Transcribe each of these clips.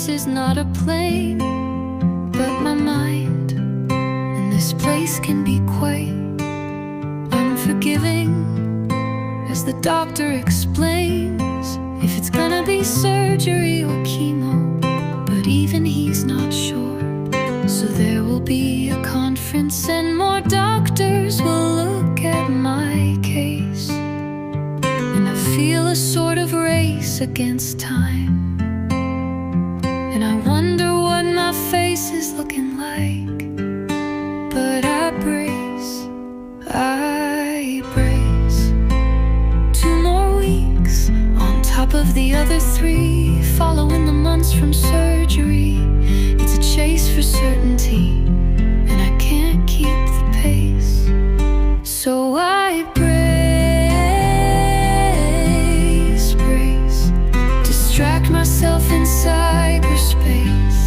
this is not a plane, but my mind. And this place can be quite unforgiving, as the doctor explains, if it's gonna be surgery or chemo, but even he's not sure. So there will be a conference and more doctors will look at my case, and I feel a sort of race against time. And I wonder what my face is looking like, but I brace. 2 more weeks on top of the other 3, following the months from surgery. It's a chase for certainty, and I can't keep the pace. So I brace, distract myself in cyberspace,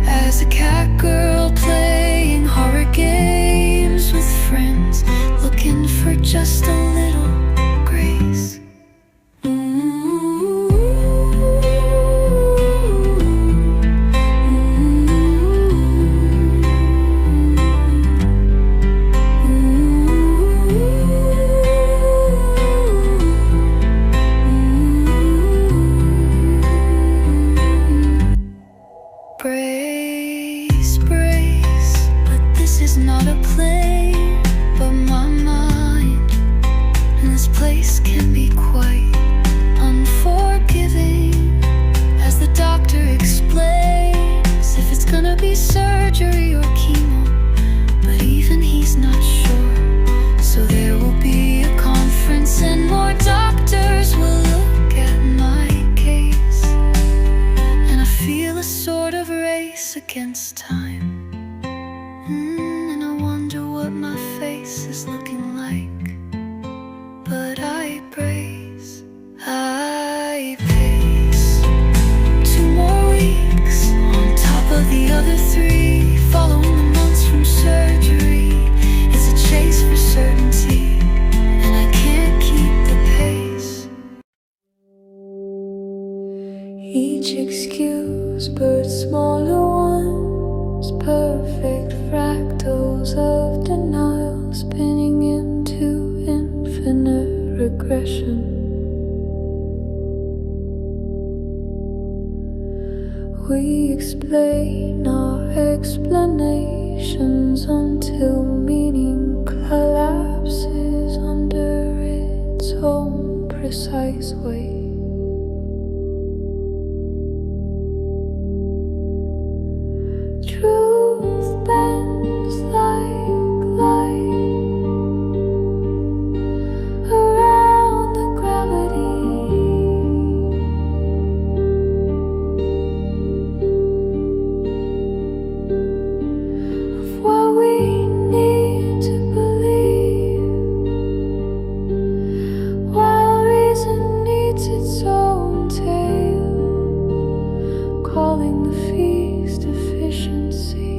as a cat girl playing horror games with friends, looking for just a little grace. Brace, but this is not a plane, but my mind. And this place can be quite unforgiving, as the doctor explains, if it's gonna be surgery or chemo, but even he's not sure. So there will be a conference and more doctors will look at my case, and I feel a sort of race against time. And I wonder what my face is looking like, but I brace. I pace. 2 more weeks on top of the other 3, following the months from surgery. It's a chase for certainty, and I can't keep the pace. Each excuse but smaller ones, perfect fractals of denial, spinning into infinite regression. We explain our explanations until meaning collapses under its own precise weight. Truth bends like light around the gravity of what we need to believe, while reason needs its own tale, calling the feast efficiency.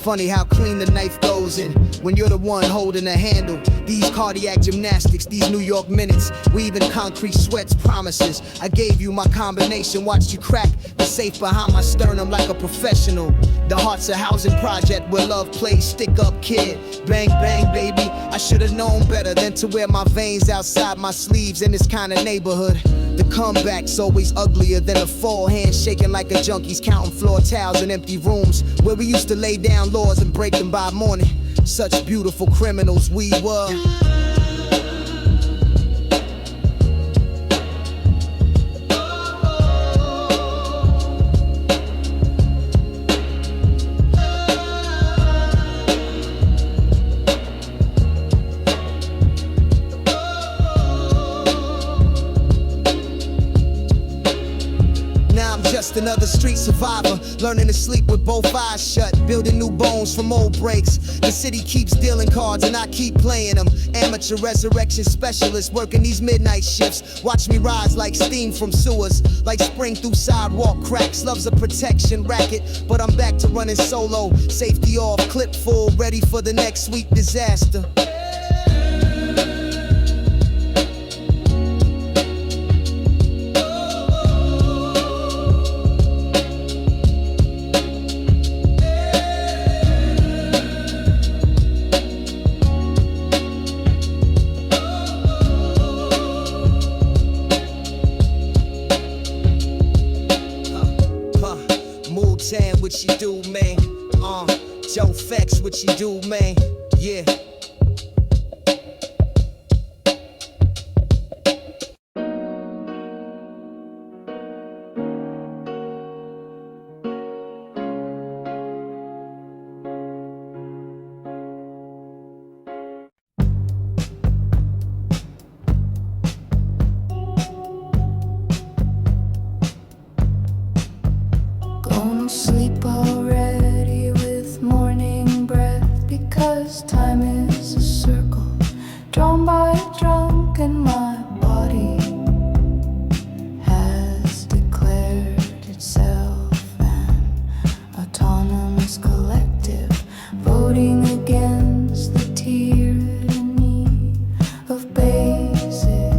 Funny how clean the knife goes in when you're the one holding the handle. These cardiac gymnastics, these New York minutes, weaving concrete sweats, promises. I gave you my combination, watched you crack the safe behind my sternum like a professional. The heart's a housing project where love plays stick up kid. Bang, bang, baby. I should have known better than to wear my veins outside my sleeves in this kind of neighborhood. The comeback's always uglier than a fall, hands shaking like a junkie's counting floor towels in empty rooms where we used to lay down laws and break them by morning. Such beautiful criminals we were. Just another street survivor, learning to sleep with both eyes shut, building new bones from old breaks. The city keeps dealing cards and I keep playing them. Amateur resurrection specialist working these midnight shifts. Watch me rise like steam from sewers, like spring through sidewalk cracks. Love's a protection racket, but I'm back to running solo. Safety off, clip full, ready for the next sweet disaster. What you do, man? Joe Fex, what you do, man? Yeah. Sleep already with morning breath, because time is a circle drawn by a drunk, and my body has declared itself an autonomous collective, voting against the tyranny of basic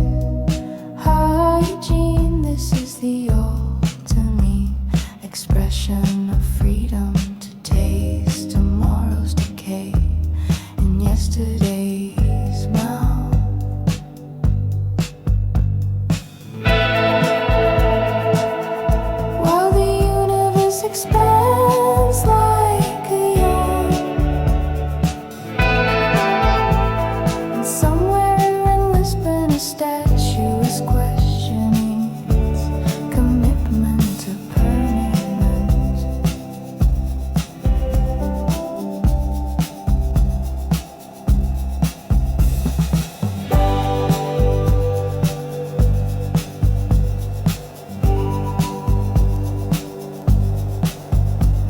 hygiene. This is the ultimate expression of freedom to taste tomorrow's decay in yesterday's mouth. While the universe expands like a yawn, and somewhere in Lisbon a statue is questioning its commitment to permanence.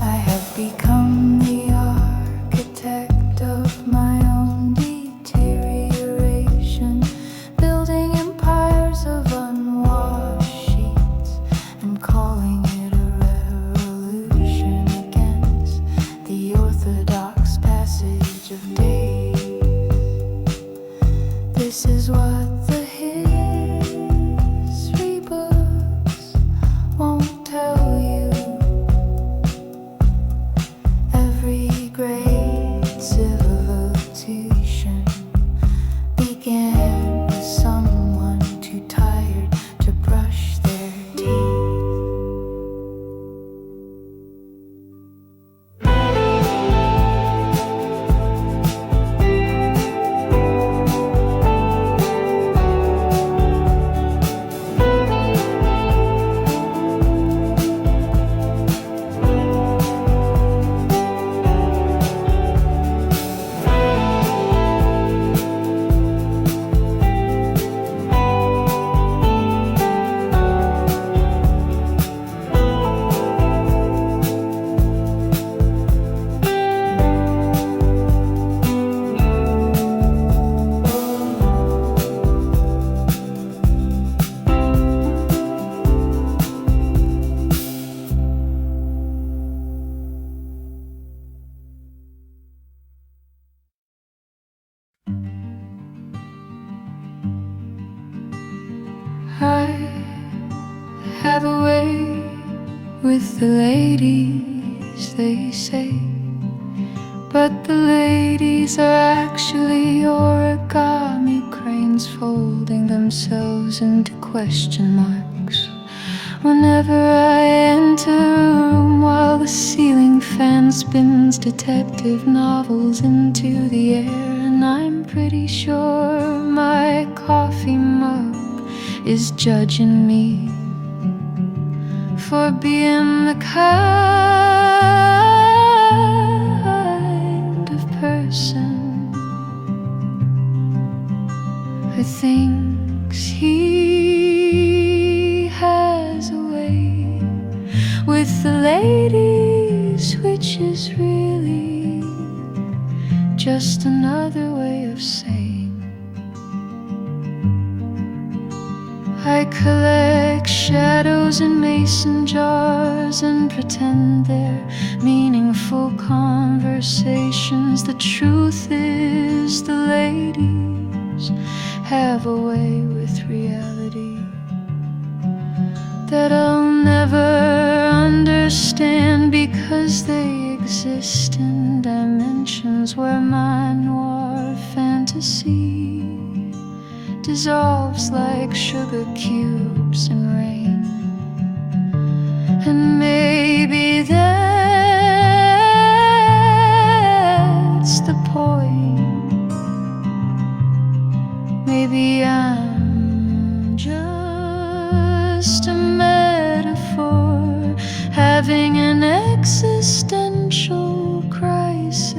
I have become the architect of my own deterioration, building empires of unwashed sheets and calling it a revolution against the orthodox passage of days. This is what the history books won't tell you. Every great civilization began with someone too tired to brush their teeth. with the ladies, they say. But the ladies are actually origami cranes folding themselves into question marks. Whenever I enter a room while the ceiling fan spins detective novels into the air, and I'm pretty sure my coffee mug is judging me for being the kind of person who thinks he has a way with the ladies, which is really just another way of saying I collect shadows in mason jars and pretend they're meaningful conversations. The truth is the ladies have a way with reality that I'll never understand, because they exist in dimensions where my noir fantasy dissolves like sugar cubes in rain. And maybe that's the point. Maybe I'm just a metaphor having an existential crisis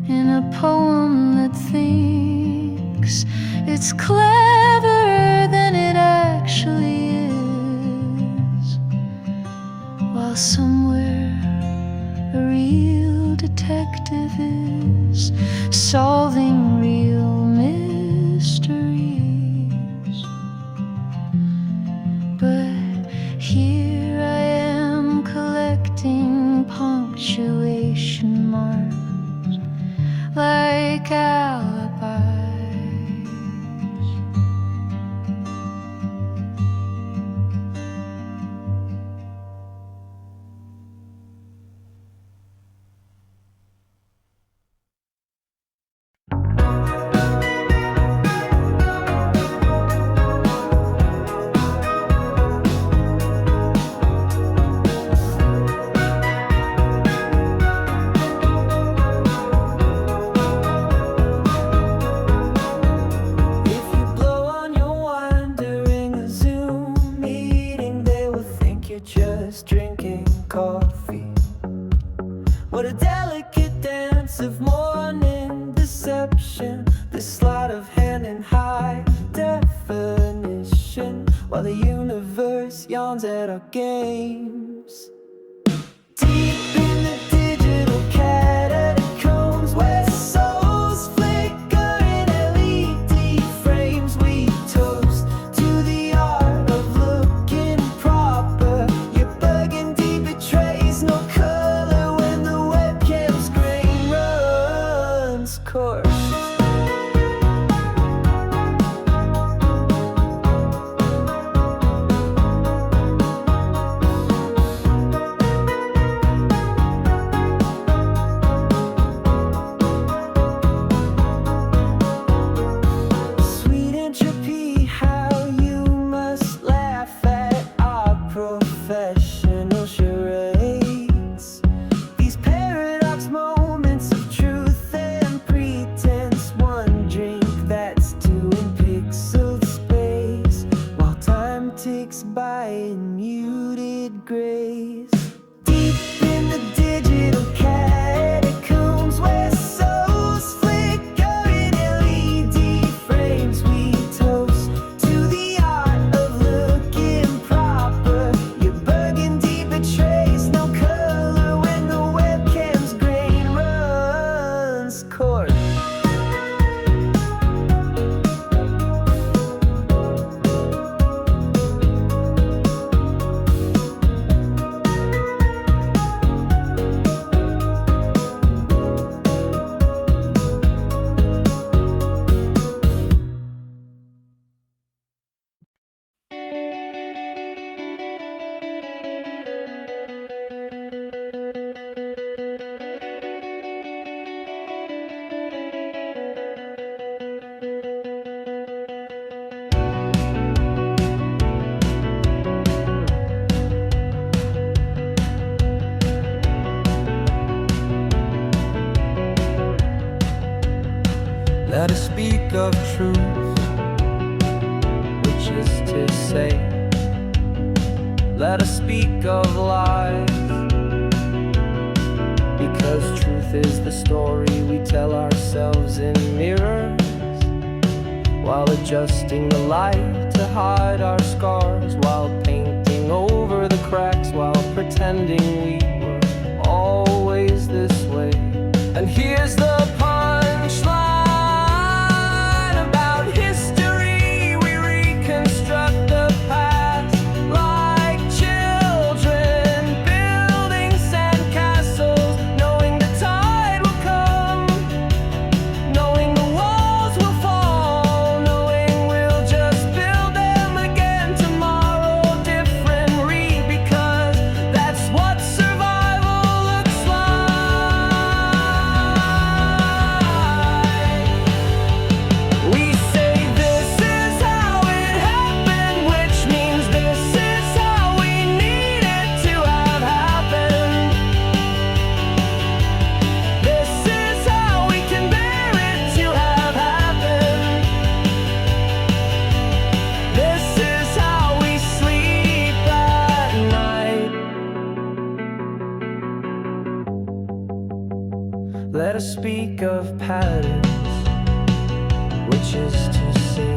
in a poem that thinks it's cleverer than it actually is, while somewhere a real detective is solving real mysteries. But here I am collecting punctuation marks like alibis. Just drinking coffee. What a delicate dance of morning deception. This sleight of hand in high definition, while the universe yawns at our games. Deep in the digital catacombs where souls flicker in LED frames, we toast to the art of looking proper. Your burgundy betrays no color when the webcam's grain runs coarse. Professional charades, these paradox moments of truth and pretense. Let us speak of truth, which is to say, let us speak of lies, because truth is the story we tell ourselves in mirrors, while adjusting the light to hide our scars, while painting over the cracks, while pretending we were always this way. And here's the punchline about history. We reconstruct the past like children, building sandcastles, knowing the tide will come, knowing the walls will fall, knowing we'll just build them again tomorrow, different read, because that's what survival looks like. We say this is how it happened, which means this is how we need it to have happened. This is how we can bear it to have happened. This is how we sleep at night. Let us speak of patterns, which is to say,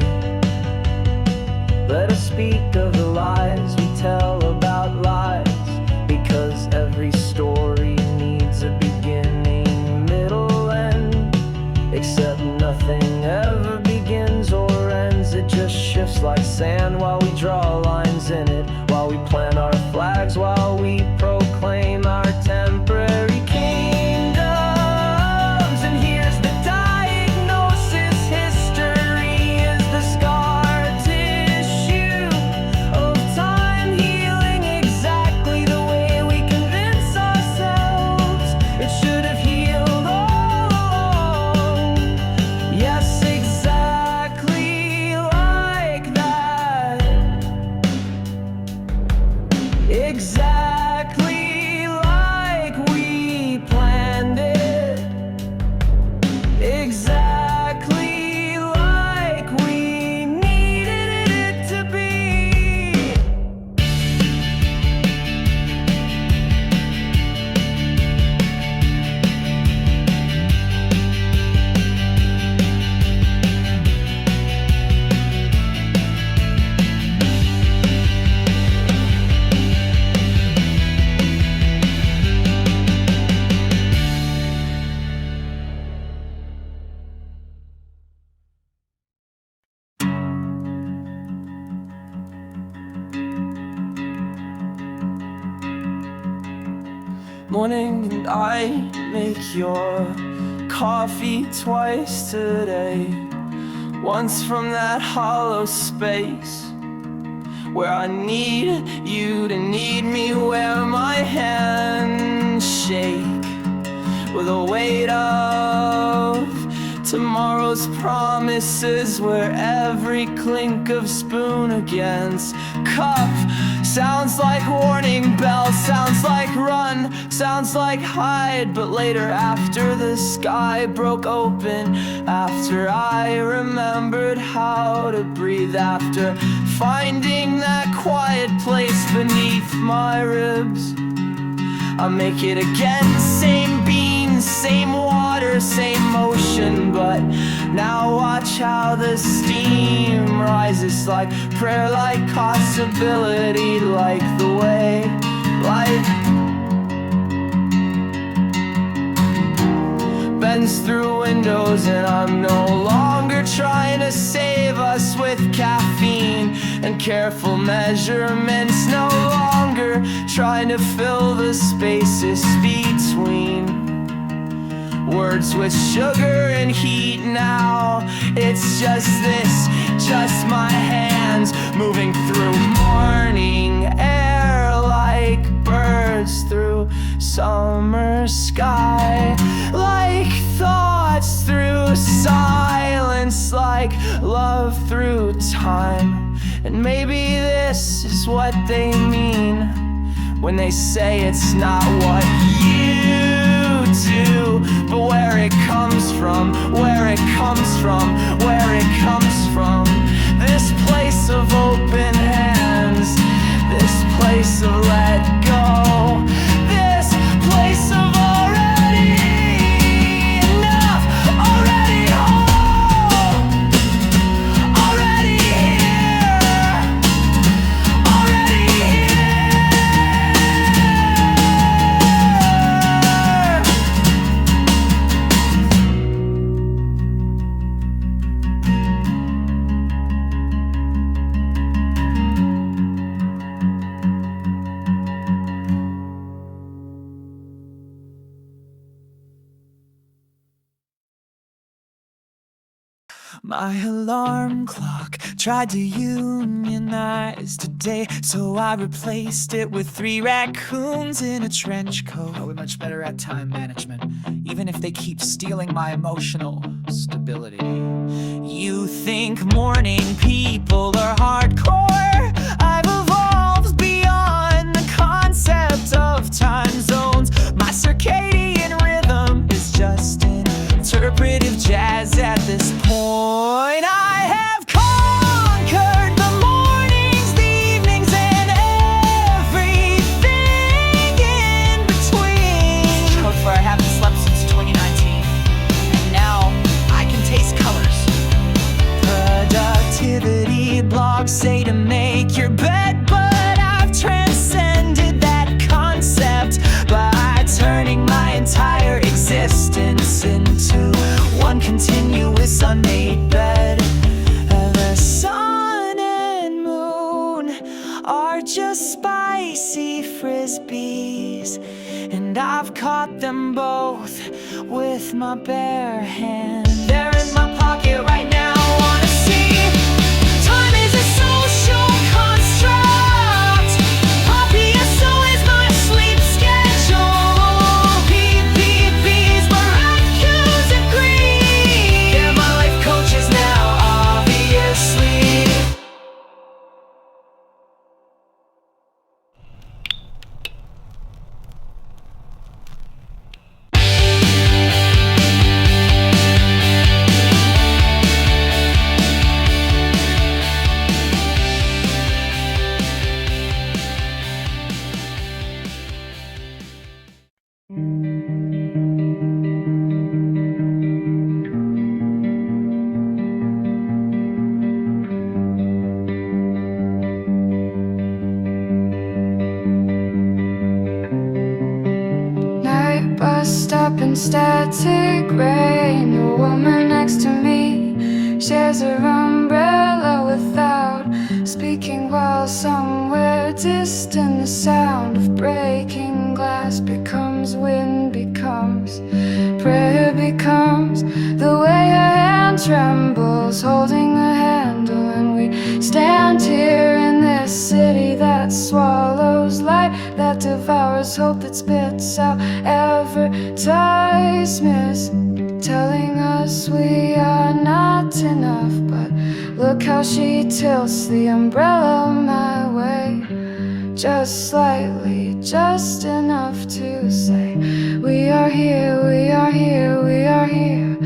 let us speak of the lies we tell about lies, because every story needs a beginning, middle, end, except nothing ever begins or ends. It just shifts like sand while we draw lines in it, while we plant our flags, while we proclaim our temporary kingdoms. And here's the diagnosis: history is the scar tissue of time healing exactly the way we convince ourselves it should have healed all along. Yes, exactly like that. Exactly like we planned it. Exactly like we needed it to be. Morning, and I make your coffee twice today. Once from that hollow space where I need you to need me, where my hands shake with the weight of tomorrow's promises, where every clink of spoon against cup sounds like warning bells, sounds like run, sounds like hide. But later, after the sky broke open, after I remembered how to breathe, after finding that quiet place beneath my ribs, I make it again. Same beans, same water, same motion, but now watch how the steam rises like prayer, like possibility, like the way life bends through windows. And I'm no longer trying to save us with caffeine and careful measurements, no longer trying to fill the spaces between words with sugar and heat. Now it's just this, just my hands moving through morning air like birds through summer sky, like thoughts through silence, like love through time. And maybe this is what they mean when they say it's not what you do, but where it comes from, where it comes comes from, where it comes from. This place of open hands, this place of let go, this place of already enough, already whole, already here, already here. My alarm clock tried to unionize today, so I replaced it with 3 raccoons in a trench coat. Oh, we're much better at time management, even if they keep stealing my emotional stability. You think morning people are hardcore? I've evolved beyond the concept of time zones. My circadian rhythm is just interpretive jazz at this point. I have conquered the mornings, the evenings, and everything in between. Code for I haven't slept since 2019, and now I can taste colors. Productivity blogs say to make your bed, but I've transcended that concept by turning my entire existence into one continuous unmade bed. The sun and moon are just spicy frisbees, and I've caught them both with my bare hand. They're in my pocket right now. Wanna see? Time is a social construct. Poppy so is my sleep schedule. PPPs, but raccoons agree. They're my life coaches now, obviously. Night bus stop in static rain. A woman next to me shares her umbrella without speaking, while somewhere distant the sound of breaking glass becomes wind, becomes prayer, becomes the way her hand trembles holding the handle. And we stand here in this city that swallows light, that devours hope, that spits out advertisements telling us we are not enough. But look how she tilts the umbrella my way, just slightly, just enough to say we are here, we are here, we are here.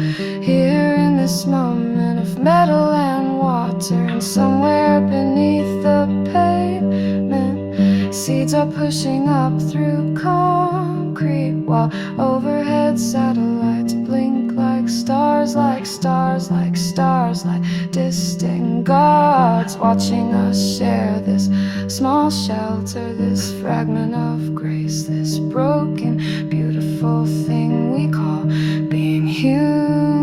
Here in this moment of metal and water, and somewhere beneath the pavement, seeds are pushing up through concrete, while overhead satellites blink like stars, like stars, like stars, like distant gods, watching us share this small shelter, this fragment of grace, this broken, beautiful thing we call being human.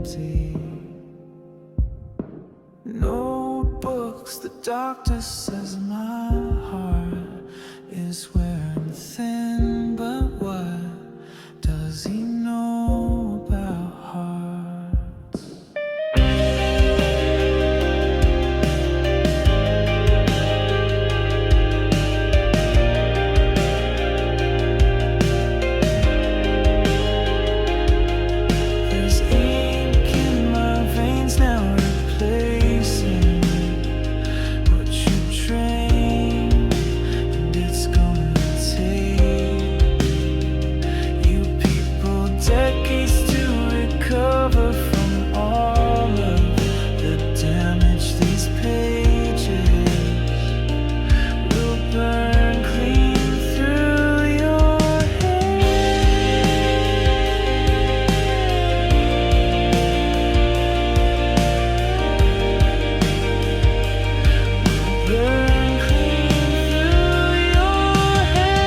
empty. No books, the doctor says my heart is wearing thin, but what does he know about hearts? There's ink in my veins now, replacing what you trained, and it's gonna take you people decades to recover from all of the damage. These pages will burn clean through your head. Burn clean through your head.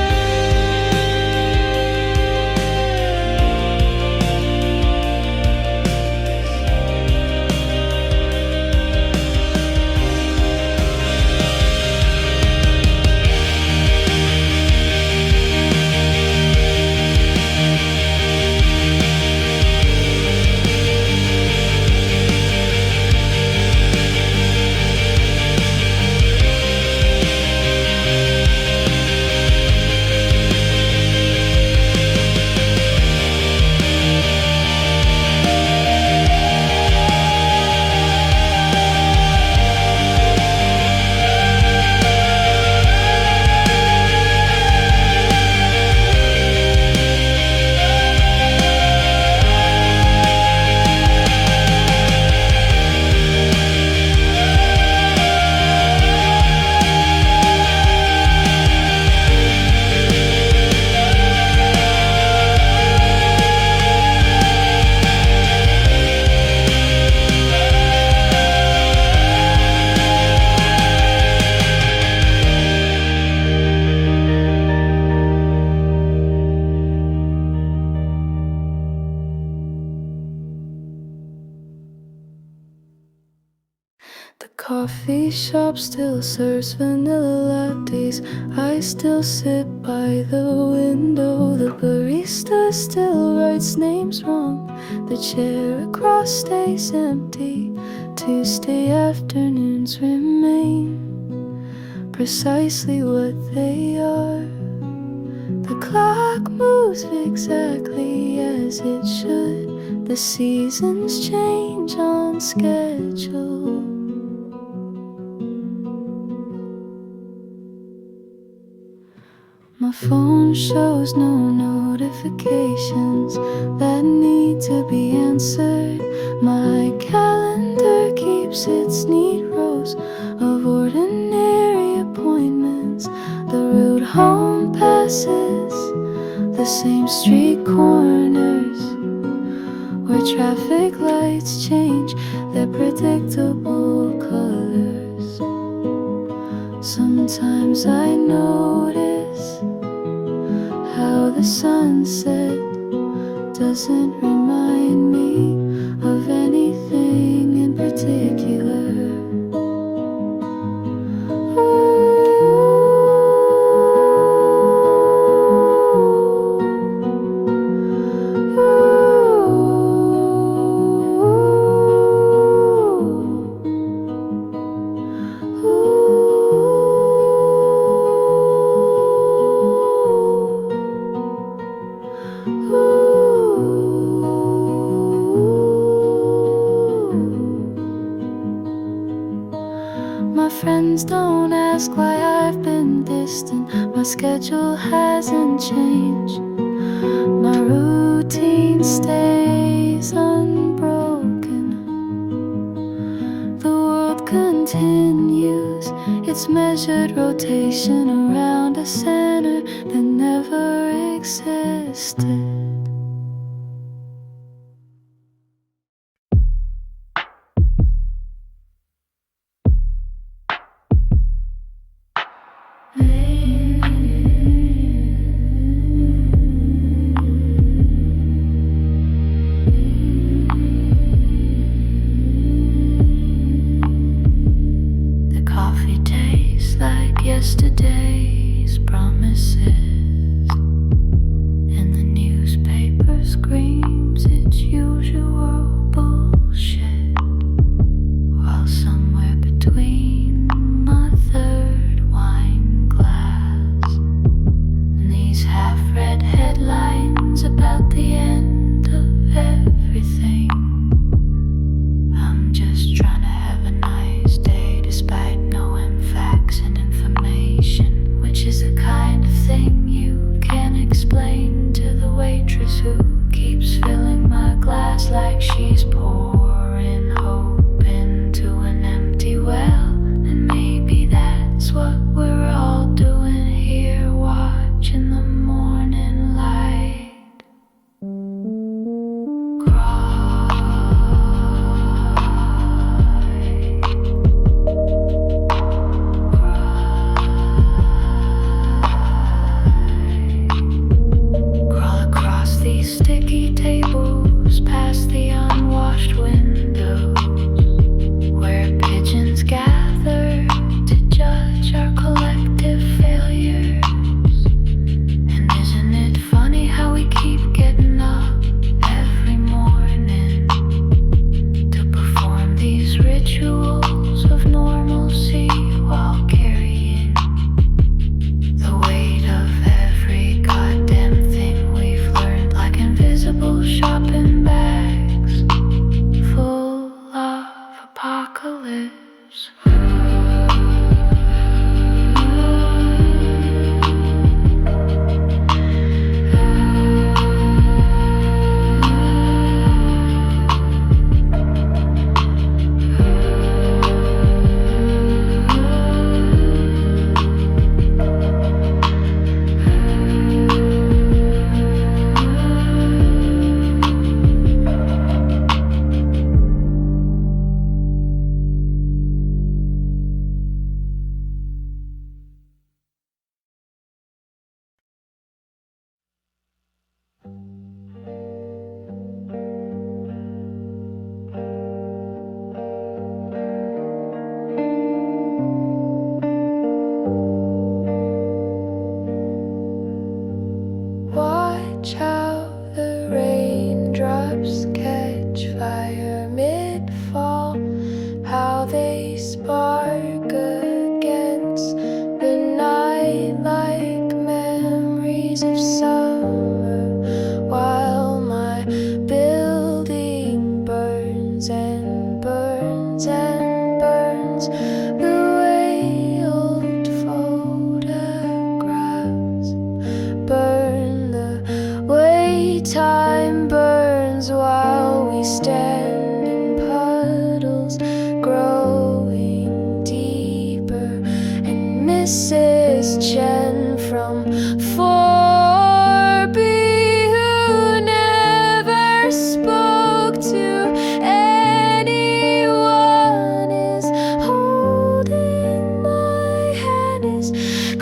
The coffee shop still serves vanilla lattes. I still sit by the window. The barista still writes names wrong. The chair across stays empty. Tuesday afternoons remain precisely what they are. The clock moves exactly as it should. The seasons change on schedule. My phone shows no notifications that need to be answered. My calendar keeps its neat rows of ordinary appointments. The route home passes the same street corners where traffic lights change their predictable colors. Sometimes I notice how the sunset doesn't remind me of anything in particular. My friends don't ask why I've been distant. My schedule hasn't changed. My routine stays unbroken. The world continues its measured rotation around a center that never existed. unusual bullshit. While somewhere between my third wine glass and these half-read headlines about the end of everything, I'm just trying to have a nice day despite knowing facts and information, which is the kind of thing you can explain to the waitress who keeps filling my glass like she's pouring hope into an empty well. And maybe that's what we're all doing here, watching the morning light crawl across these sticky tables, past the unwashed windows, where pigeons gather to judge our collective failures. And isn't it funny how we keep getting up every morning to perform these rituals of normalcy while carrying the weight of every goddamn thing we've learned, like invisible shopping bags full of apocalypse. Watch how the raindrops catch fire mid-fall, how they spark against the night like memories of summer, while my building burns and burns and burns the way old photographs burn, the way time burns while we stand in puddles growing deeper. And Mrs. Chen from 4B, who never spoke to anyone, is holding my hand, is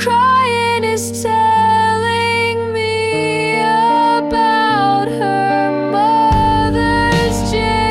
crying, is telling me about her mother's jail.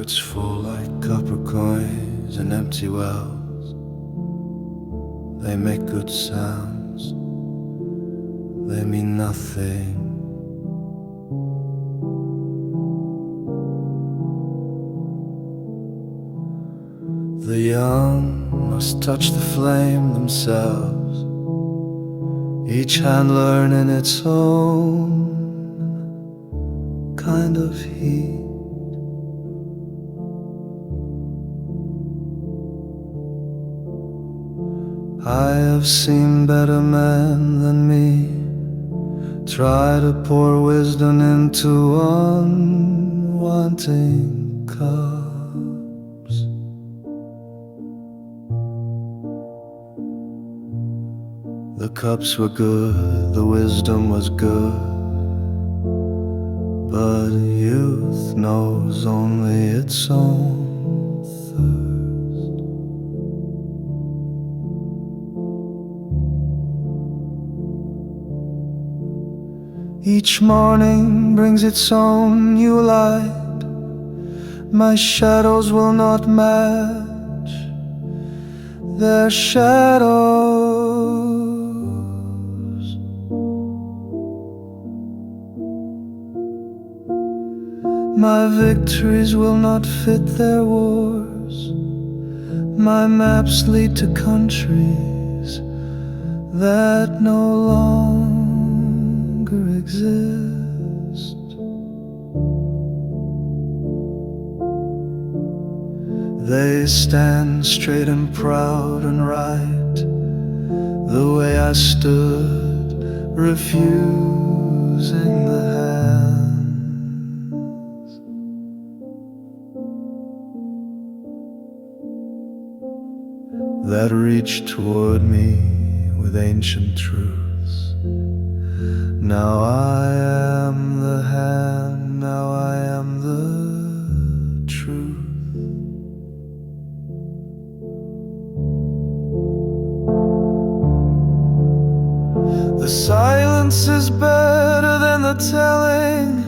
words fall like copper coins in empty wells. They make good sounds, they mean nothing. The young must touch the flame themselves, each hand learning its own kind of heat. I have seen better men than me try to pour wisdom into unwanting cups. The cups were good, the wisdom was good, but youth knows only its own thirst. Each morning brings its own new light. My shadows will not match their shadows. My victories will not fit their wars. My maps lead to countries that no longer exist. They stand straight and proud and right, the way I stood, refusing the hands that reached toward me with ancient truths. Now I am the hand, now I am the truth. The silence is better than the telling.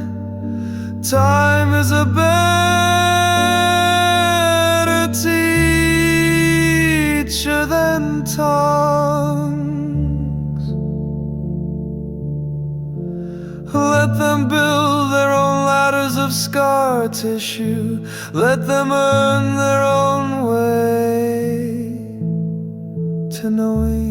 Time is a better teacher than tongues. Let them build their own ladders of scar tissue. Let them earn their own way to knowing.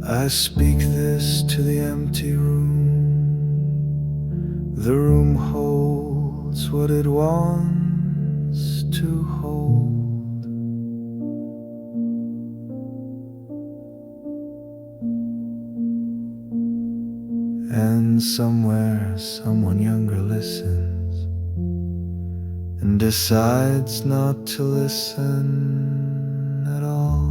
I speak this to the empty room. The room holds what it wants to hold. And somewhere someone younger listens and decides not to listen at all.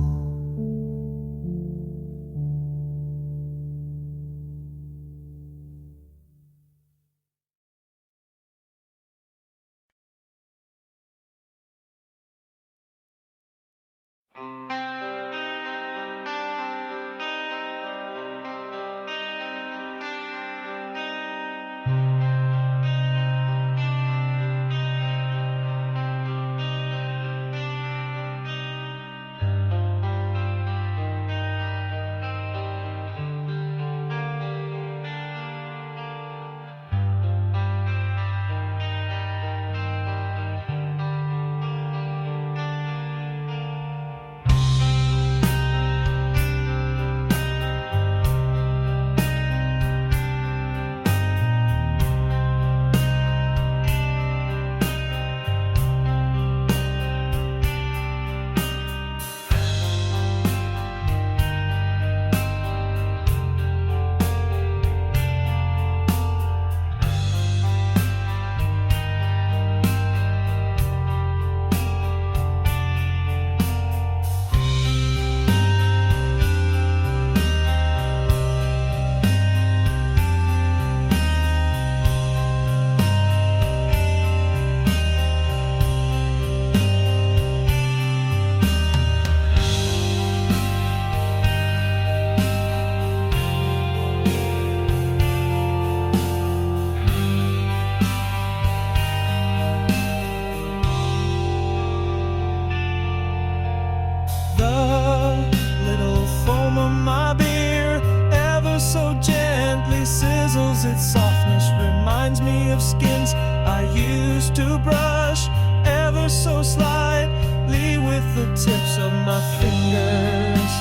my fingers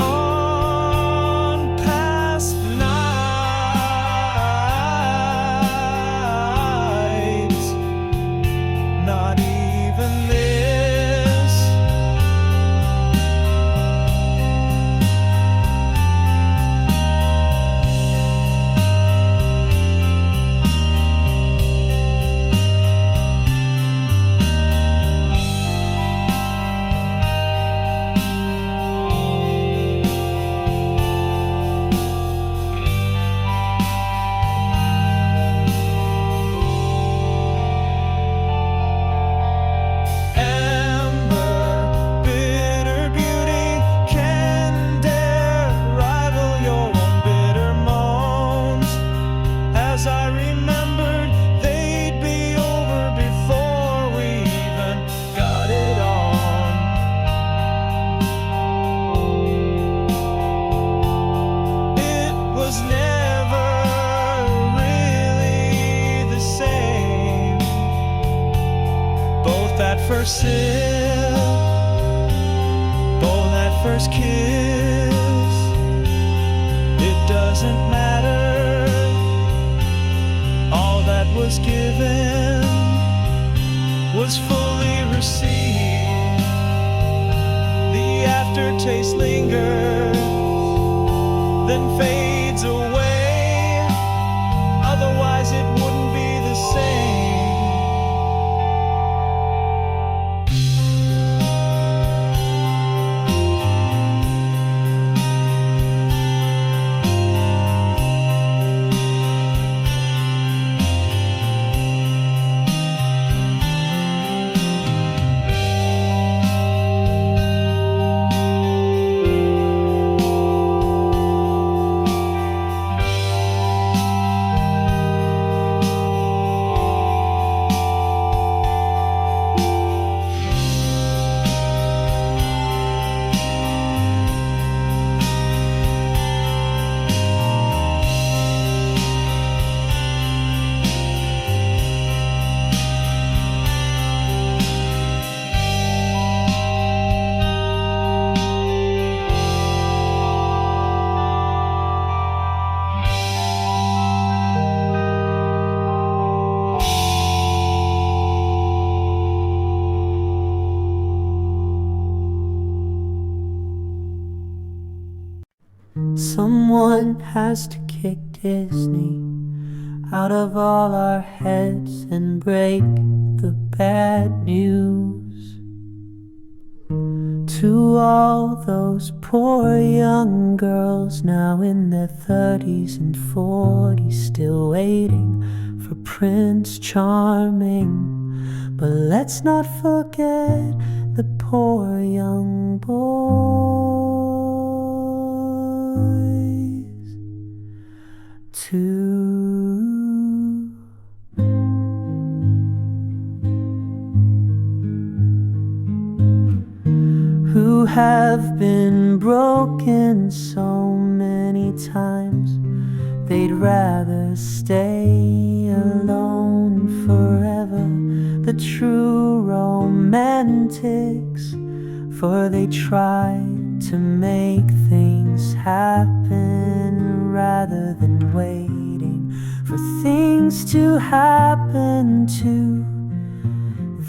on past nights. Not even this. Amber, bitter beauty, can dare rival your own bitter moans. As I remembered, they'd be over before we even got it on. It was never really the same. Both that first sip, both that first kiss. It doesn't matter. All that was given was fully received. The aftertaste lingers, then fades away. Otherwise, it wouldn't be the same. Someone has to kick Disney out of all our heads and break the bad news to all those poor young girls now in their 30s and 40s, still waiting for Prince Charming. But let's not forget the poor young boys too, who have been broken so many times they'd rather stay alone forever. The true romantics, for they try to make things happen rather than waiting for things to happen to them,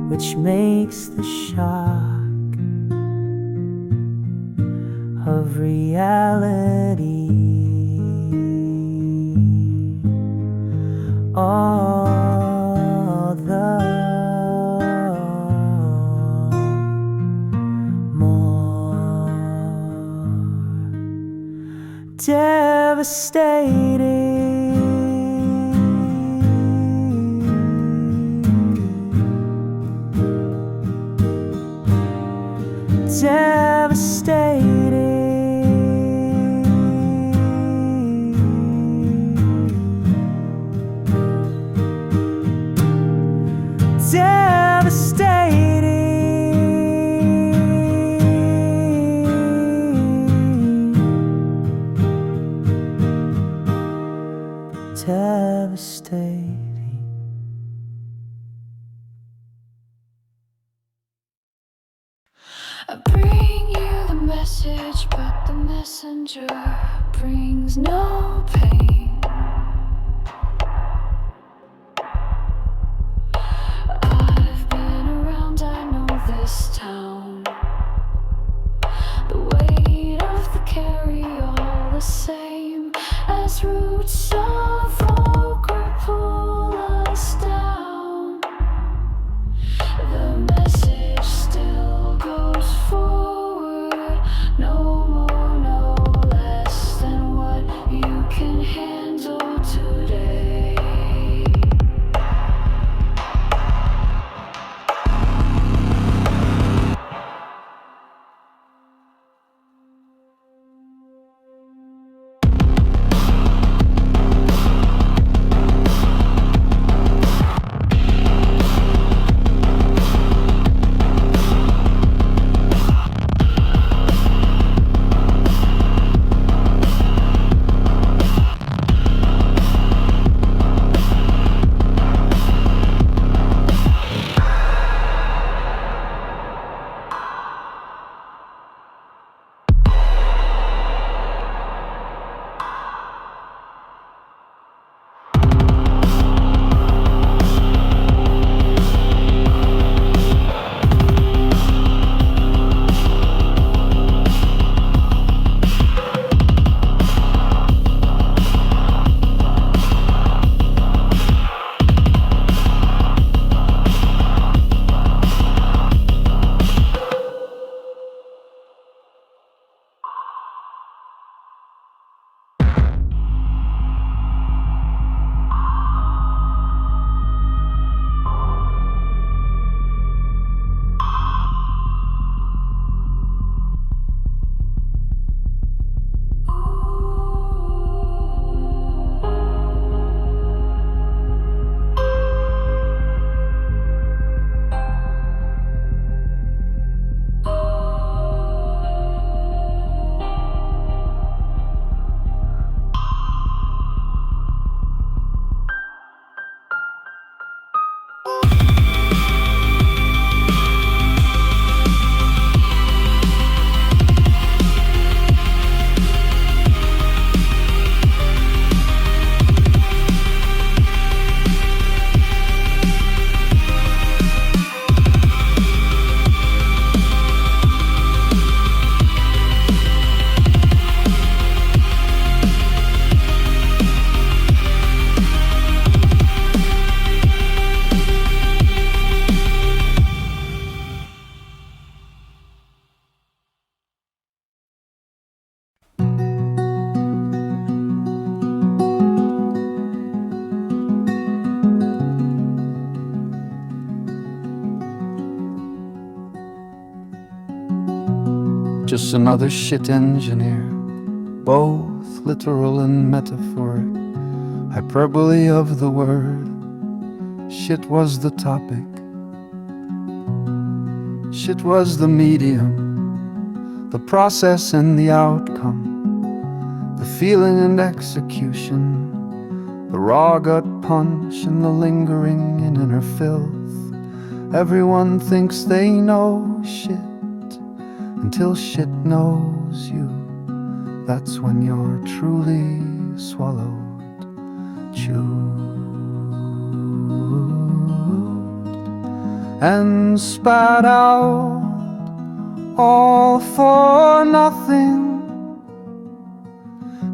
which makes the shock of reality all the more devastating. Devastating. I bring you the message, but the messenger brings no pain. I've been around, I know this town. The weight of the carry all the same as roots of oak or pull us down. The message still goes forward, no more, no less than what you can handle today. Just another shit engineer, both literal and metaphoric, hyperbole of the word. Shit was the topic, shit was the medium, the process and the outcome, the feeling and execution, the raw gut punch and the lingering in inner filth. Everyone thinks they know shit until shit knows you. That's when you're truly swallowed, chewed, and spat out, all for nothing.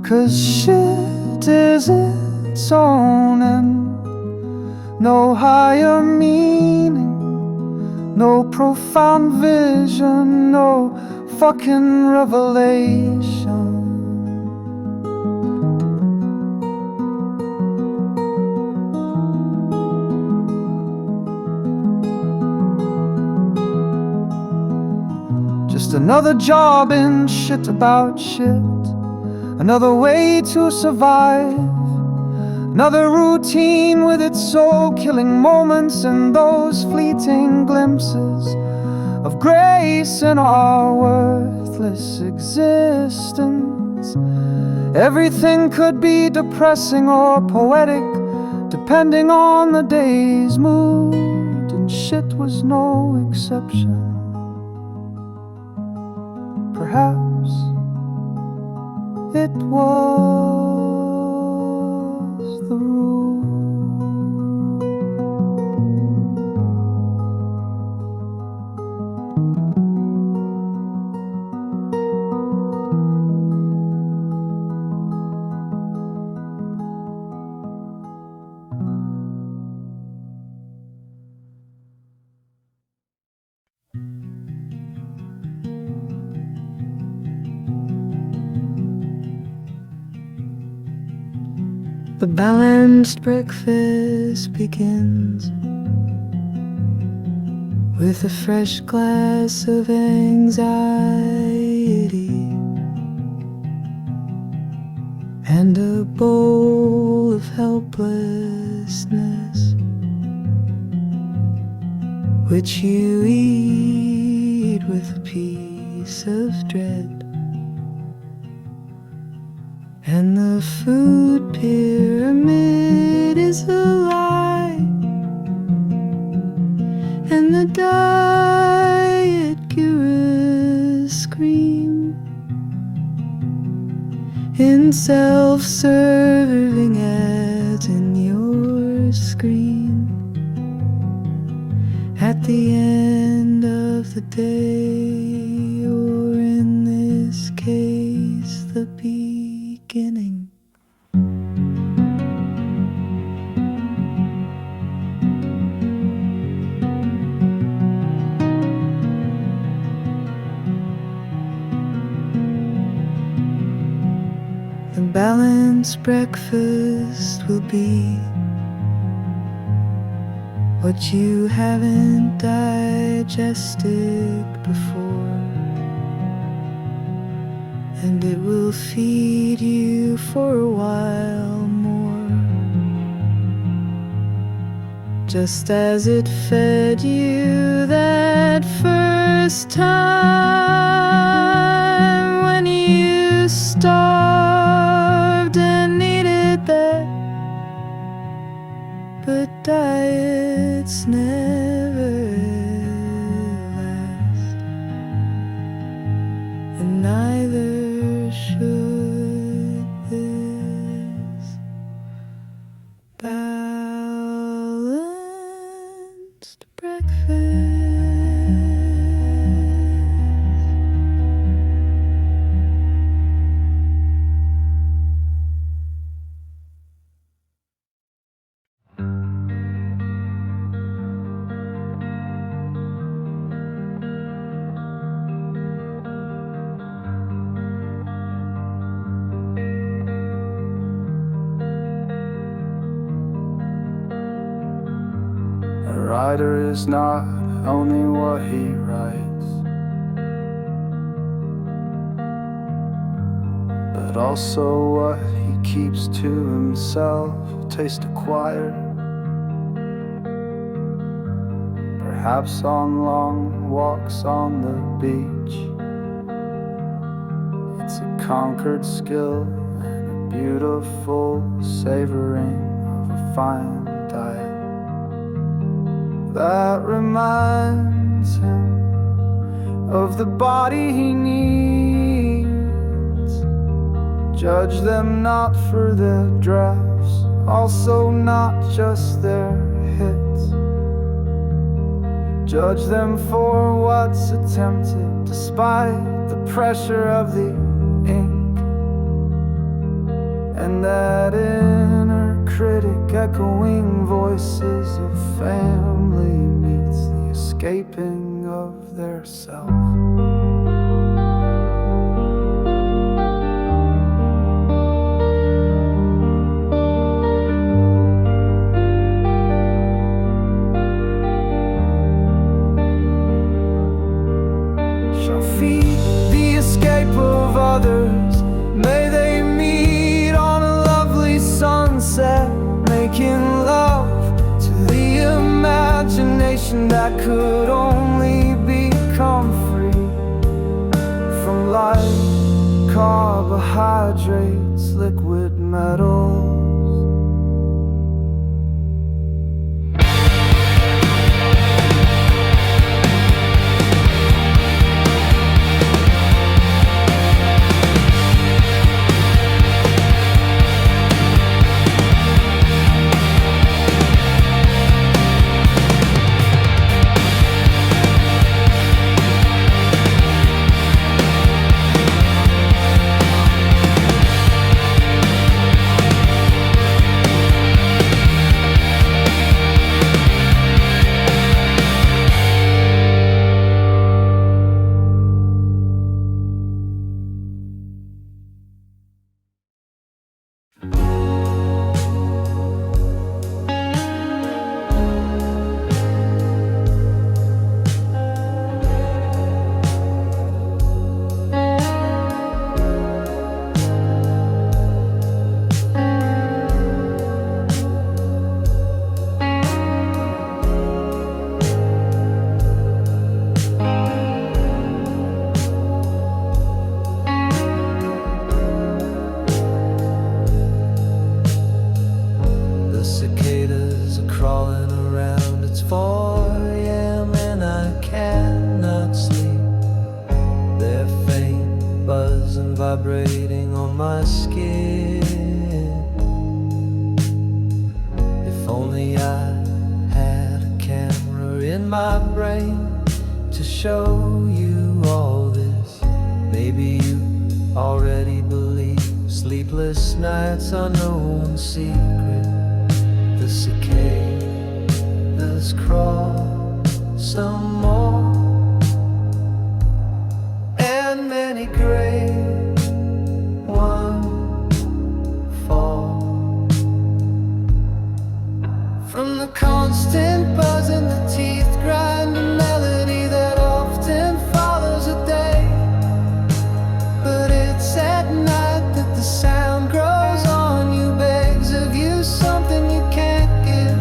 'Cause shit is its own end, no higher meaning, no profound vision, no fucking revelation. Just another job in shit about shit, another way to survive, another routine with its soul-killing moments and those fleeting glimpses of grace in our worthless existence. Everything could be depressing or poetic, depending on the day's mood, and shit was no exception. perhaps it was the rule. The balanced breakfast begins with a fresh glass of anxiety and a bowl of helplessness, which you eat with a piece of dread. And the food pyramid is a lie, and the diet gurus scream in self-serving ads in your screen. At the end of the day, or in this case, the beginning. The balanced breakfast will be what you haven't digested before, and it will feed you for a while more, just as it fed you that first time when you starved and needed that. But diets never last, and neither should this balanced breakfast. A writer is not only what he writes, but also what he keeps to himself, taste acquired. Perhaps on long walks on the beach. It's a conquered skill and a beautiful savoring of a fine diet that reminds him of the body he needs. Judge them not for their drafts, also not just their hits. Judge them for what's attempted, despite the pressure of the ink, and that inner critic echoing voices of family meets the escaping of their self. Shall feed the escape of others. May they meet on a lovely sunset, making love to the imagination that could only become free from light, carbohydrates, liquid metals. vibrating on my skin. If only I had a camera in my brain to show you all this. Maybe you already believe sleepless nights are no one's secret. The cicadas crawl some more, and many great ones fall. From the constant buzz in the teeth grind, a melody that often follows a day. But it's at night that the sound grows on you, begs of you something you can't give.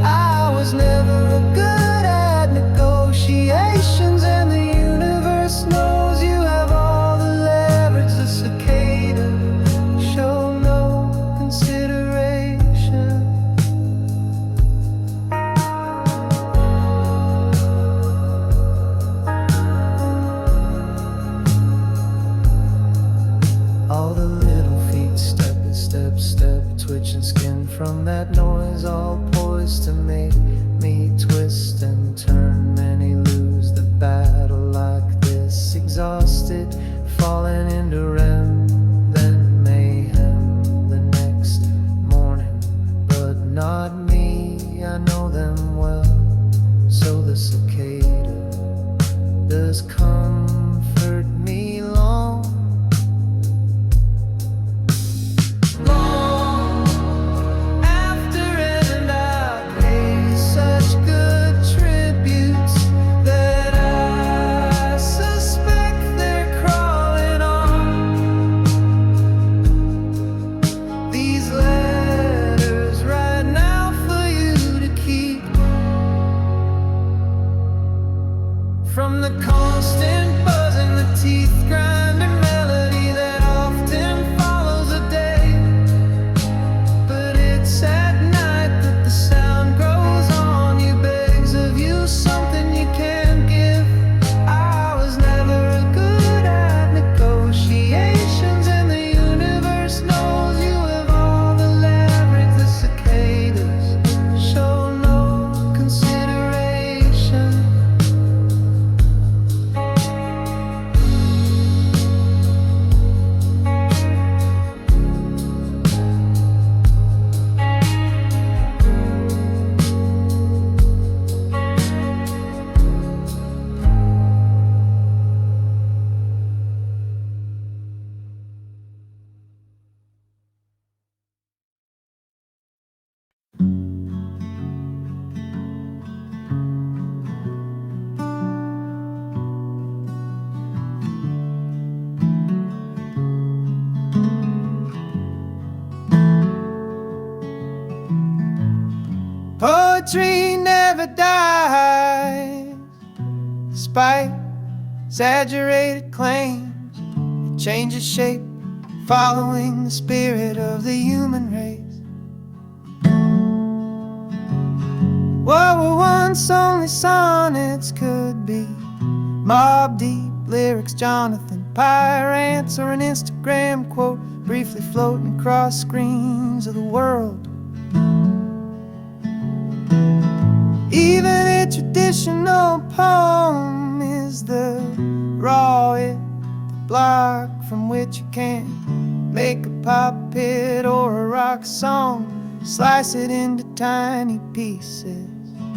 I was never a good at negotiations, and the universe knows you have all the leverage. The cicada show no consideration. All the little feet step, twitching skin from that noise, all poised to make me twist and turn. Many lose the battle like this, exhausted, falling into REM, then mayhem the next morning. But not me, I know them well. So the cicada does comfort me long after, and I pay such good tributes that I suspect they're crawling on these letters right now for you to keep. From the constant buzz in the teeth grind, a melody that often follows a day. But it's at night that the sound grows on you, begs of you something you can't give. I was never a good at negotiations, and the universe knows you have all the leverage. The cicadas show no consideration. Poetry never dies, despite exaggerated claims. It changes shape, following the spirit of the human race. What were once only sonnets could be mob deep lyrics, Jonathan Pyrants, or an Instagram quote briefly floating across screens of the world. Even a traditional poem is the raw it, the block from which you can't make a pop hit or a rock song. Slice it into tiny pieces,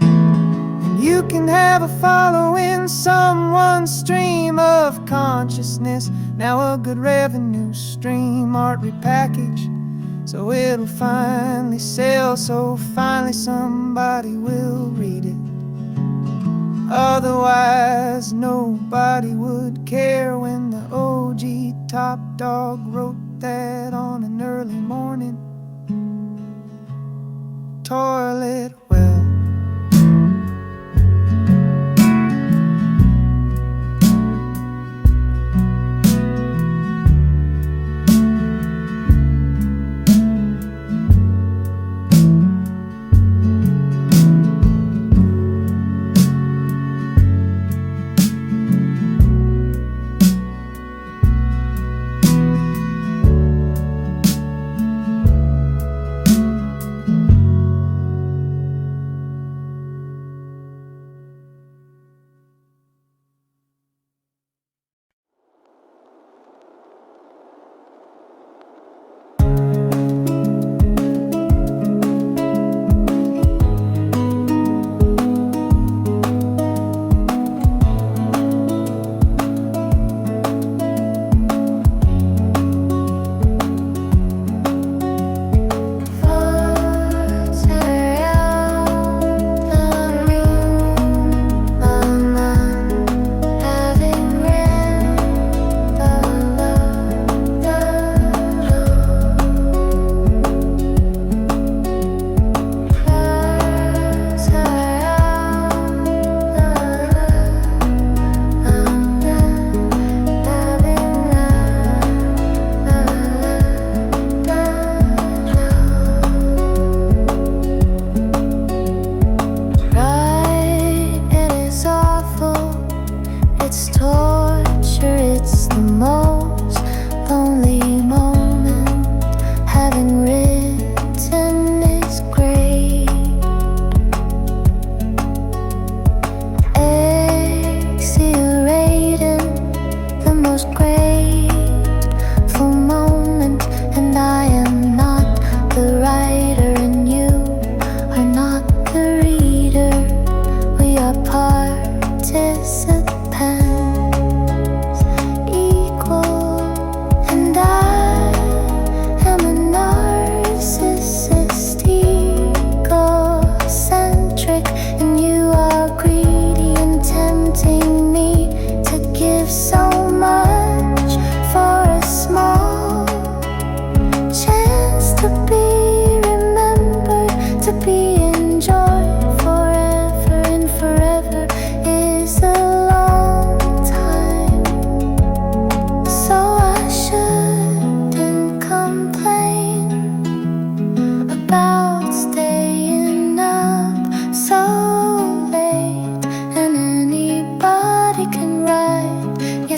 and you can have a following, someone's stream of consciousness. Now a good revenue stream, art repackaged so it'll finally sell, so finally somebody will read it. Otherwise nobody would care. When the OG Top Dog wrote that on an early morning toilet well.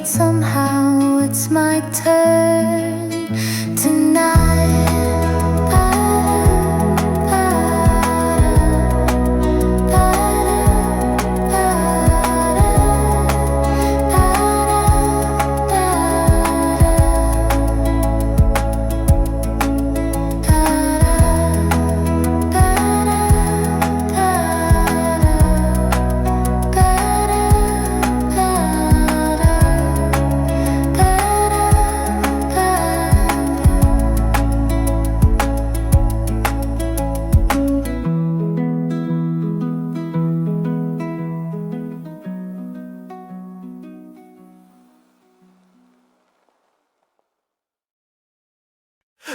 that somehow it's my turn tonight.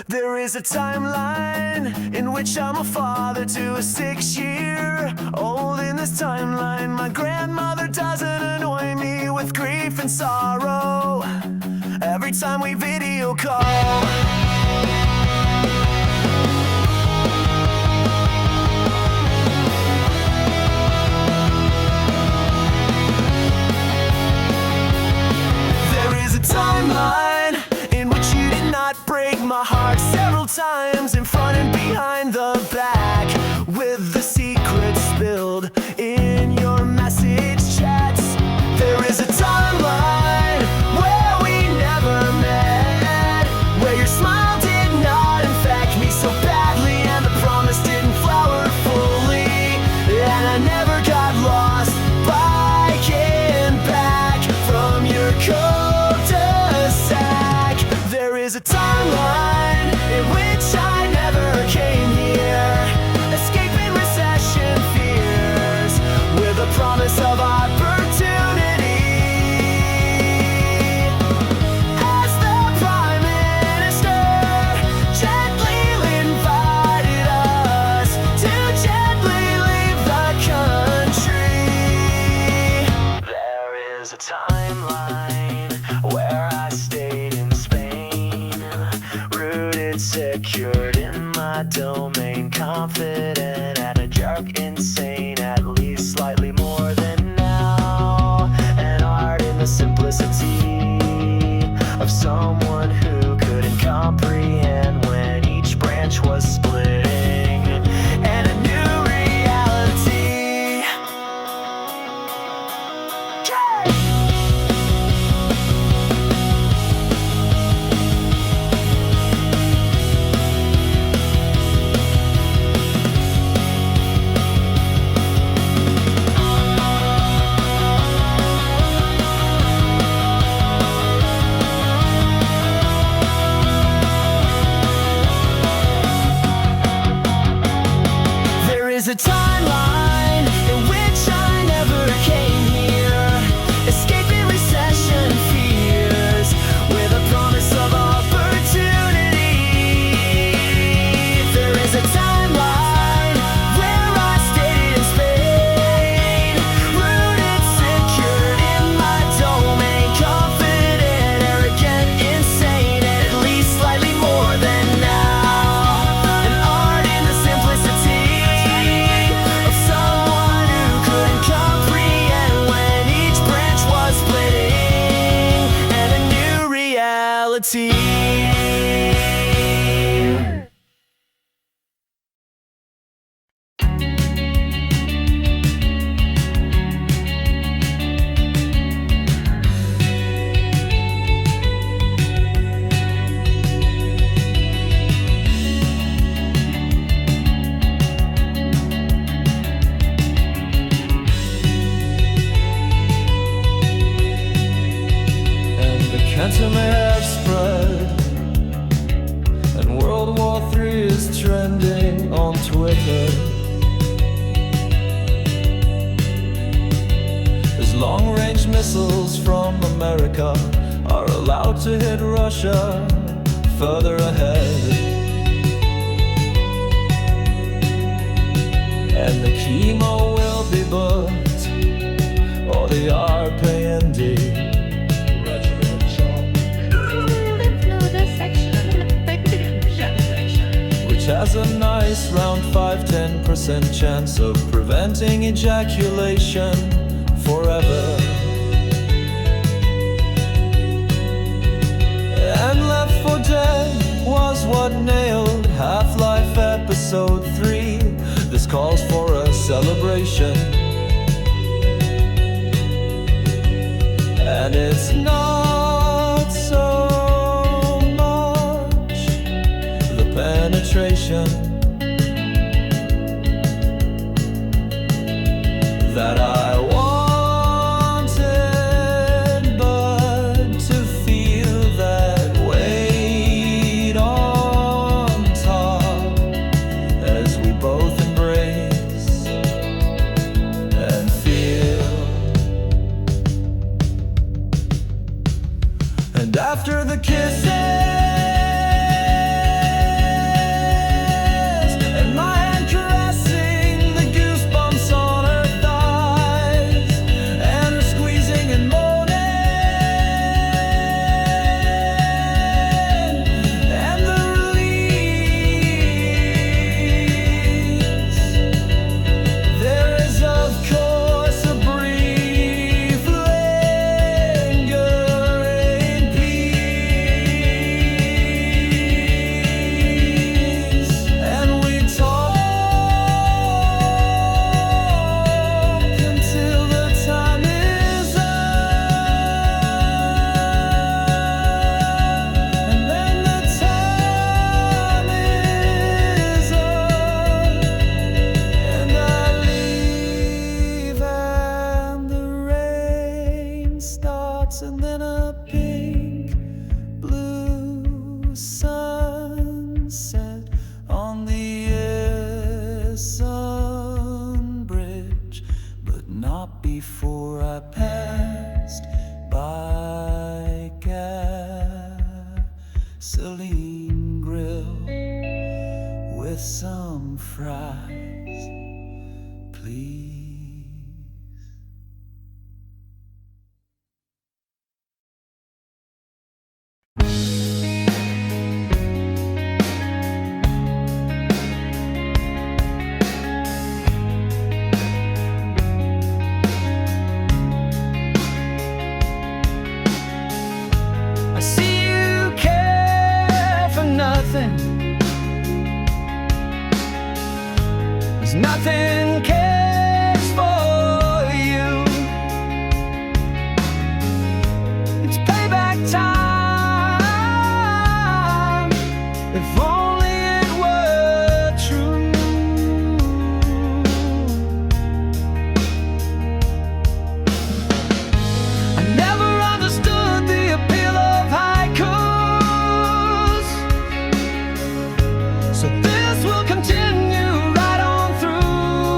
There is a timeline in which I'm a father to a 6-year-old. In this timeline, my grandmother doesn't annoy me with grief and sorrow every time we video call. There is a timeline in which you did not break my heart several times, in front and behind the back, with the secrets spilled in your message chats. There is a timeline where we never met, where your smile did not infect me so badly, and the promise didn't flower fully, and I never got lost biking back from your cul-de-sac. There is a timeline in which I never came here, escaping recession fears with a promise of opportunity. As the Prime Minister gently invited us to gently leave the country. There is a timeline where I stayed in Spain, rooted, secured in my domain, confident and a jerk, insane, at least slightly more than now. An art in the simplicity of someone who couldn't comprehend when each branch was splitting, and a new reality. Yeah! There is a timeline in which I never came here, escaping recession fears with a promise of opportunity. There is a timeline where I stayed in Spain, rooted, secured in my domain, confident, arrogant, insane, at least slightly more than now. An art in the simplicity of someone who couldn't comprehend when each branch was splitting, and a new reality. And the cancer may have spread, and World War III is trending on Twitter. As long-range missiles from America are allowed to hit Russia further ahead, and the chemo will be booked, or the RPND, which has a nice round 5-10% chance of preventing ejaculation forever. And it's not so much the penetration that I wanted, but to feel that weight on top as we both embrace and feel. And after the kisses and my hand caressing the goosebumps on her thighs and her squeezing and moaning and the release, there is of course a brief lingering peace, and we talk until the time is up, and then the time is up, and I leave and the rain starts, and then a pink blue sunset on the Essen Bridge, but not before I passed by Gasoline Grill with some fries, please. I see you care for nothing. There's nothing cares for you. It's payback time. If only it were true. I never understood the appeal of haikus, so this will continue right on through.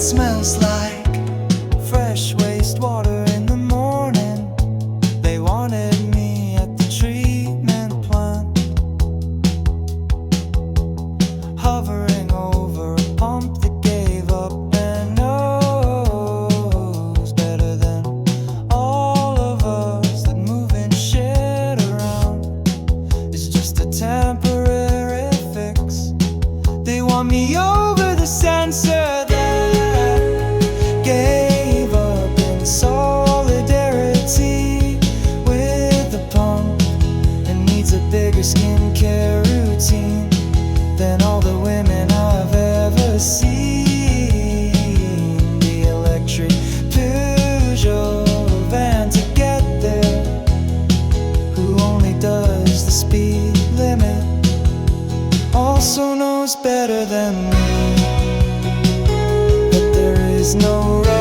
smells like fresh wastewater in the morning. They wanted me at the treatment plant, hovering over a pump that gave up and knows better than all of us that moving shit around is just a temporary fix. They want me over the sensor that gave up in solidarity with the pump and needs a bigger skincare routine than all the women I've ever seen. The electric Peugeot van to get there, who only does the speed limit, also knows better than me that there is no rush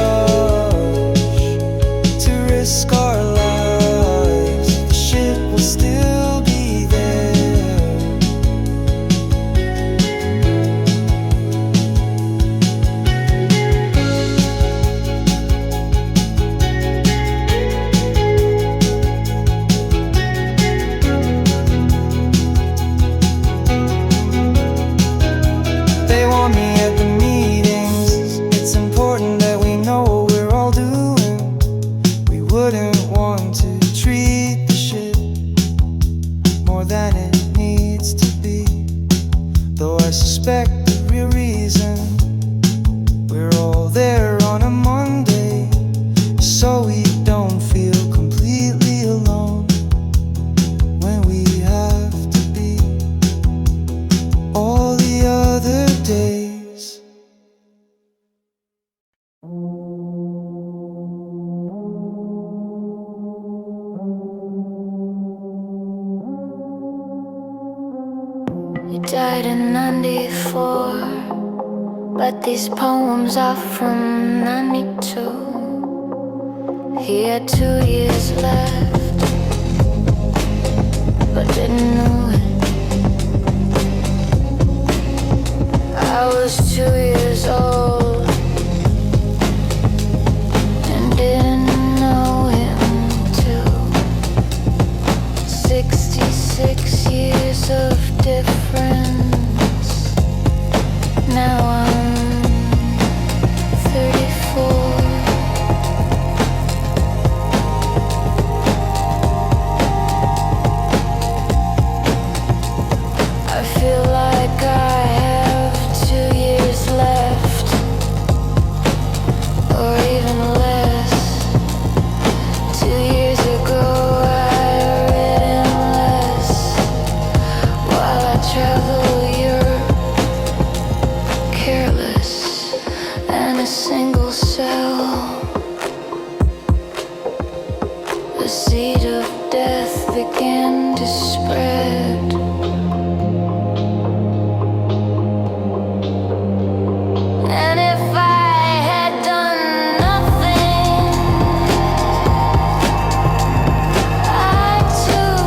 to risk our lives. The shit will still be there. They want me at the meetings. It's important that we know what we're all doing. We wouldn't want to treat the shit more than it needs to be, though I suspect the real reason we're all there on a Monday is so we don't feel completely alone when we have to be all the other days. He died in '94, but these poems are from '92. He had 2 years left, but didn't know it. I was 2 years old and didn't know him till 66 years of difference. Now I'm 34. I feel like I have 2 years left, or even less. 2 years ago I read endless while I travel Europe, careless and a single cell. The seed of death began to spread. And if I had done nothing, I too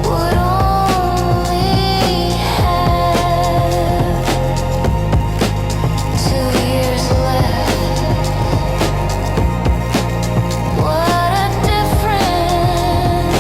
would only have 2 years left. What a difference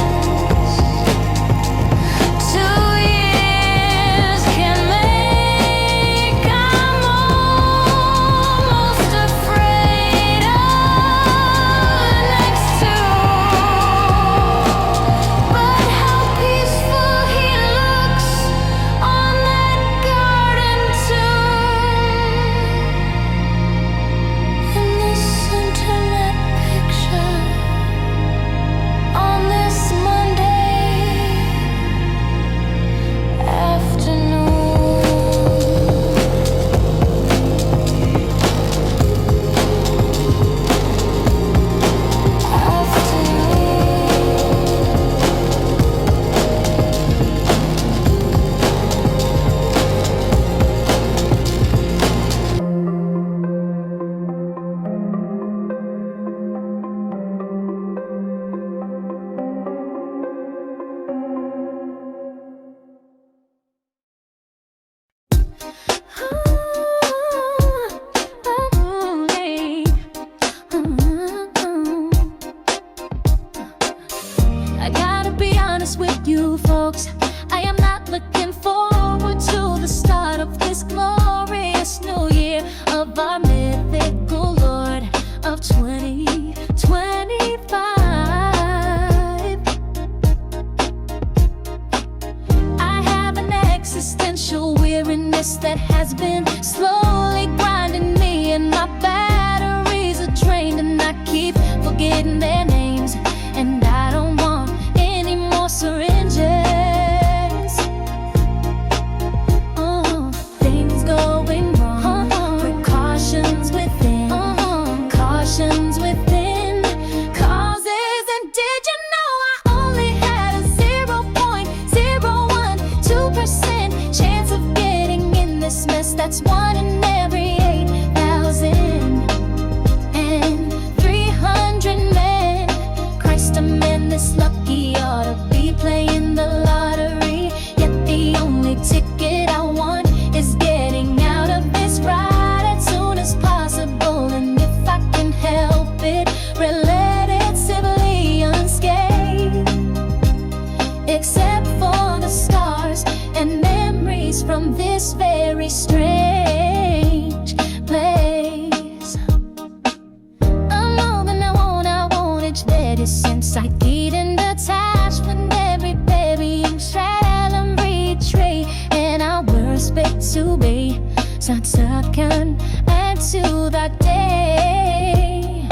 since I didn't attach when every burying shell and retreat. And I respect to be second and to that day.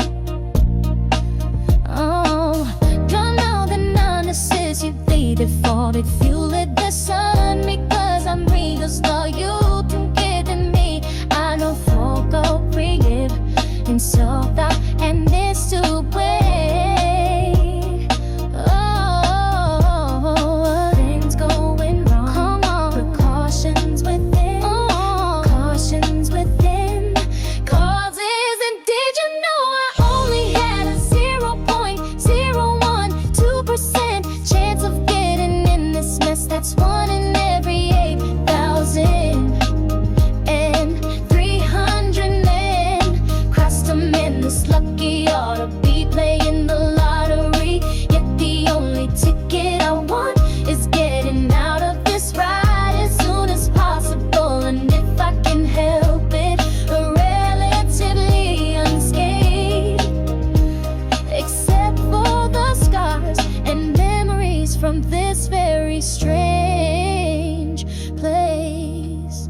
Oh, don't know the necessity before they fuel it the sun, because I'm real slow. You can get in me. I don't forgo breathe and so that and this to way. Oh, things going wrong. Come on, precautions within. Cautions within. Causes, and did you know I only had a 0.012% chance of getting in this mess? That's 1 in every 8,000. This lucky ought to be playing the lottery. Yet the only ticket I want is getting out of this ride as soon as possible. And if I can help it, relatively unscathed, except for the scars and memories from this very strange place.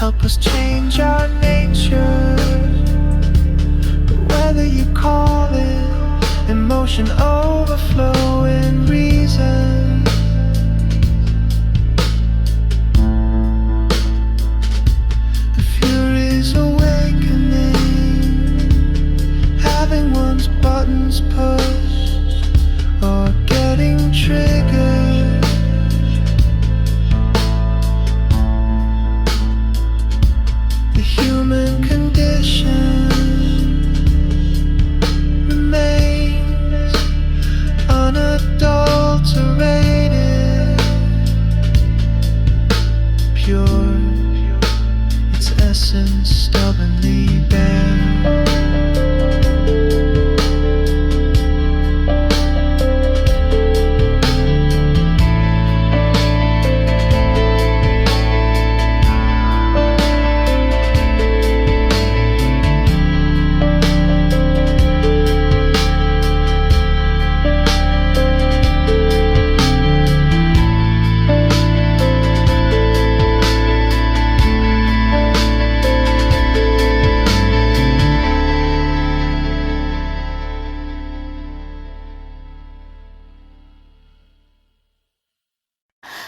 Help us change our nature, whether you call it emotion overflowing reason. The fury's awakening, having one's buttons pushed or getting triggered. Human condition remains unadulterated, pure, its essence stubbornly bare.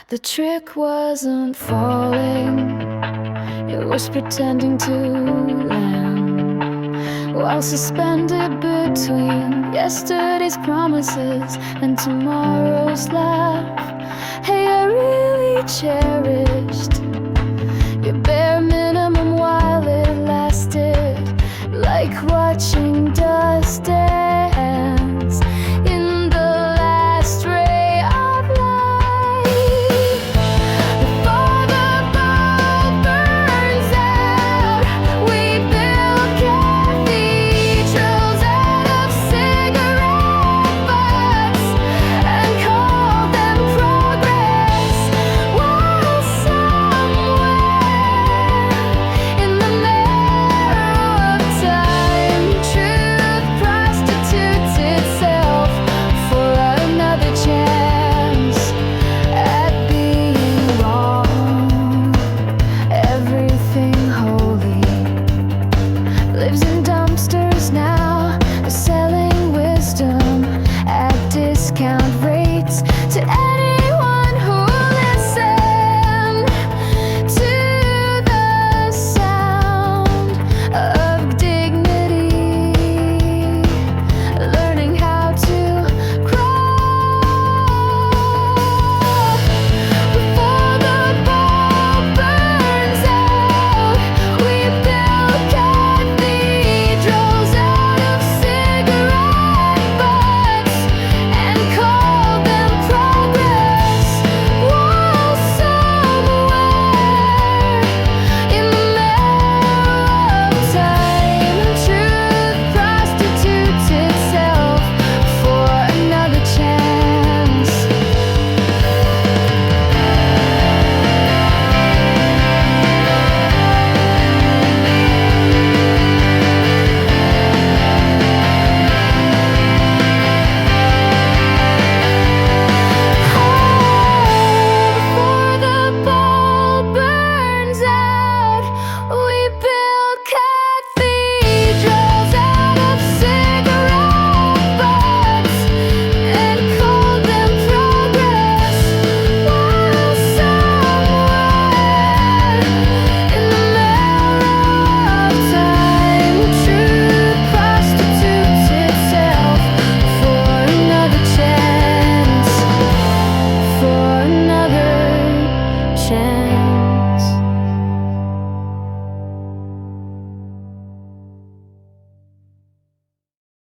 The trick wasn't falling, it was pretending to land. while suspended between yesterday's promises and tomorrow's laugh. Hey, I really cherished your bare minimum while it lasted, like watching dust